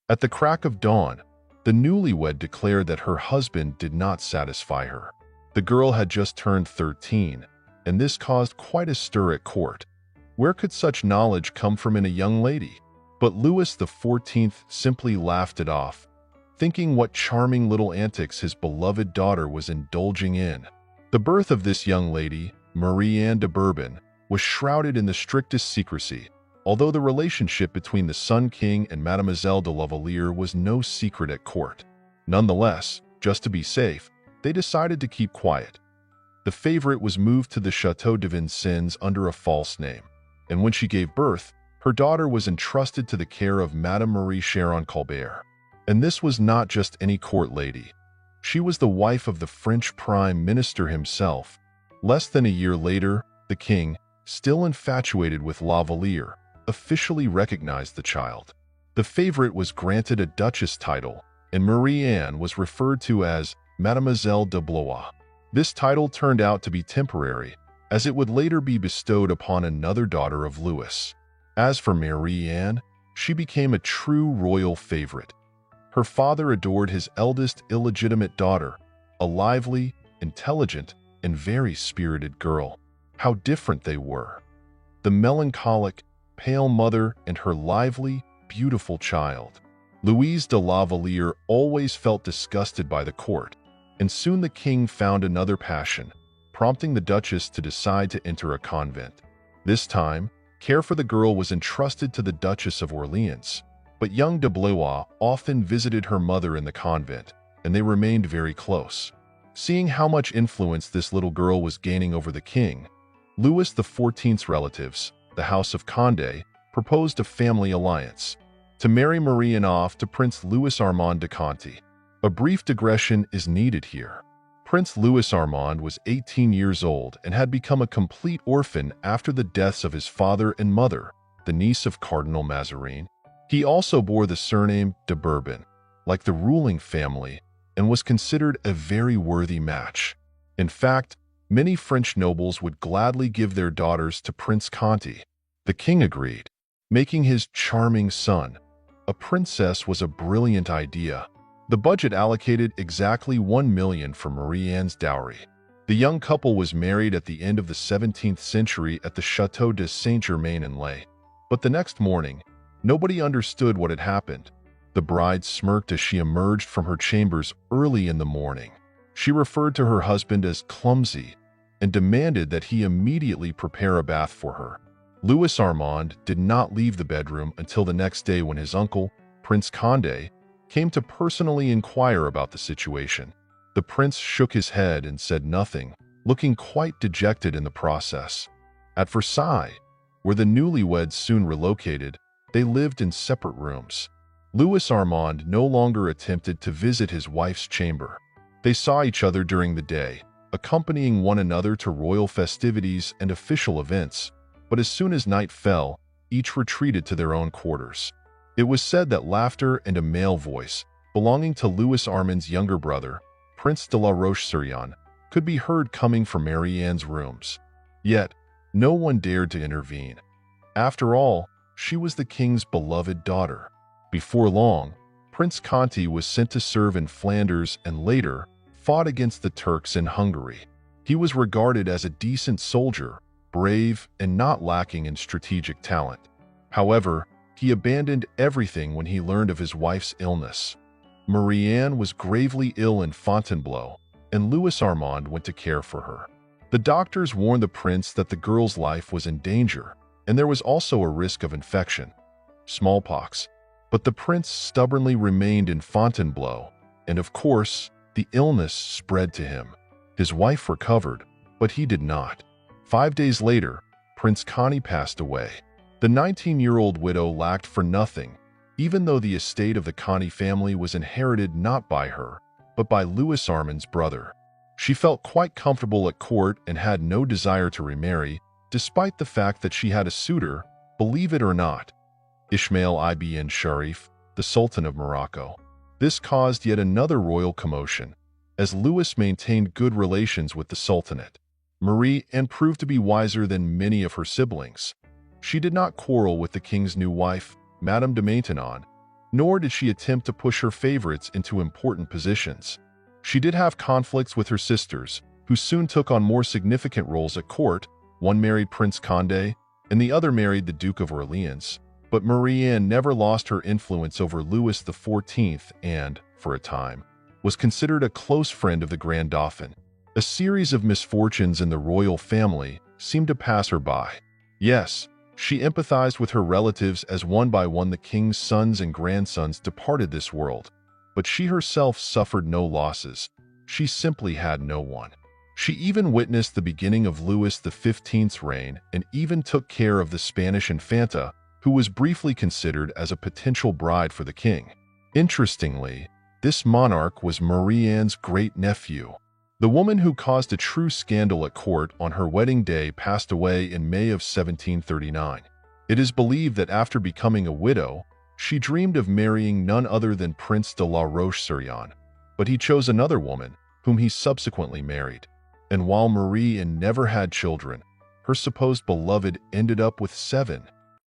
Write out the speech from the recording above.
At the crack of dawn, the newlywed declared that her husband did not satisfy her. The girl had just turned 13, and this caused quite a stir at court. Where could such knowledge come from in a young lady? But Louis XIV simply laughed it off, thinking what charming little antics his beloved daughter was indulging in. The birth of this young lady, Marie Anne de Bourbon, was shrouded in the strictest secrecy, although the relationship between the Sun King and Mademoiselle de Lavalier was no secret at court. Nonetheless, just to be safe, they decided to keep quiet. The favorite was moved to the Château de Vincennes under a false name, and when she gave birth, her daughter was entrusted to the care of Madame Marie Charon Colbert. And this was not just any court lady. She was the wife of the French Prime Minister himself. Less than a year later, the king, still infatuated with Lavalier, officially recognized the child. The favorite was granted a duchess title, and Marie Anne was referred to as Mademoiselle de Blois. This title turned out to be temporary, as it would later be bestowed upon another daughter of Louis. As for Marie Anne, she became a true royal favorite. Her father adored his eldest illegitimate daughter, a lively, intelligent, and very spirited girl. How different they were. The melancholic, pale mother and her lively, beautiful child. Louise de Lavalier always felt disgusted by the court, and soon the king found another passion, prompting the duchess to decide to enter a convent. This time, care for the girl was entrusted to the Duchess of Orleans, but young de Blois often visited her mother in the convent, and they remained very close. Seeing how much influence this little girl was gaining over the king, Louis XIV's relatives, the House of Condé, proposed a family alliance to marry Marie Anne off to Prince Louis Armand de Conti. A brief digression is needed here. Prince Louis Armand was 18 years old and had become a complete orphan after the deaths of his father and mother, the niece of Cardinal Mazarin. He also bore the surname de Bourbon, like the ruling family, and was considered a very worthy match. In fact, many French nobles would gladly give their daughters to Prince Conti. The king agreed, making his charming son. A princess was a brilliant idea. The budget allocated exactly 1 million for Marie Anne's dowry. The young couple was married at the end of the 17th century at the Château de Saint-Germain-en-Laye. But the next morning, nobody understood what had happened. The bride smirked as she emerged from her chambers early in the morning. She referred to her husband as clumsy and demanded that he immediately prepare a bath for her. Louis Armand did not leave the bedroom until the next day when his uncle, Prince Condé, came to personally inquire about the situation. The prince shook his head and said nothing, looking quite dejected in the process. At Versailles, where the newlyweds soon relocated, they lived in separate rooms. Louis Armand no longer attempted to visit his wife's chamber. They saw each other during the day, accompanying one another to royal festivities and official events, but as soon as night fell, each retreated to their own quarters. It was said that laughter and a male voice, belonging to Louis Armand's younger brother, Prince de la Roche-sur-Yon, could be heard coming from Marie Anne's rooms. Yet, no one dared to intervene. After all, she was the king's beloved daughter. Before long, Prince Conti was sent to serve in Flanders and later fought against the Turks in Hungary. He was regarded as a decent soldier, brave and not lacking in strategic talent. However, he abandoned everything when he learned of his wife's illness. Marie Anne was gravely ill in Fontainebleau, and Louis Armand went to care for her. The doctors warned the prince that the girl's life was in danger, and there was also a risk of infection, smallpox. But the prince stubbornly remained in Fontainebleau, and of course, the illness spread to him. His wife recovered, but he did not. 5 days later, Prince Conti passed away. The 19-year-old widow lacked for nothing, even though the estate of the Conti family was inherited not by her, but by Louis Armand's brother. She felt quite comfortable at court and had no desire to remarry, despite the fact that she had a suitor, believe it or not, Ismail ibn Sharif, the Sultan of Morocco. This caused yet another royal commotion, as Louis maintained good relations with the Sultanate. Marie Anne proved to be wiser than many of her siblings. She did not quarrel with the king's new wife, Madame de Maintenon, nor did she attempt to push her favorites into important positions. She did have conflicts with her sisters, who soon took on more significant roles at court. One married Prince Condé, and the other married the Duke of Orleans. But Marie-Anne never lost her influence over Louis XIV and, for a time, was considered a close friend of the Grand Dauphin. A series of misfortunes in the royal family seemed to pass her by. Yes, she empathized with her relatives as one by one the king's sons and grandsons departed this world. But she herself suffered no losses. She simply had no one. She even witnessed the beginning of Louis XV's reign and even took care of the Spanish Infanta, who was briefly considered as a potential bride for the king. Interestingly, this monarch was Marie-Anne's great-nephew. The woman who caused a true scandal at court on her wedding day passed away in May of 1739. It is believed that after becoming a widow, she dreamed of marrying none other than Prince de la Roche-sur-Yon, but he chose another woman, whom he subsequently married. And while Marie-Anne never had children, her supposed beloved ended up with 7.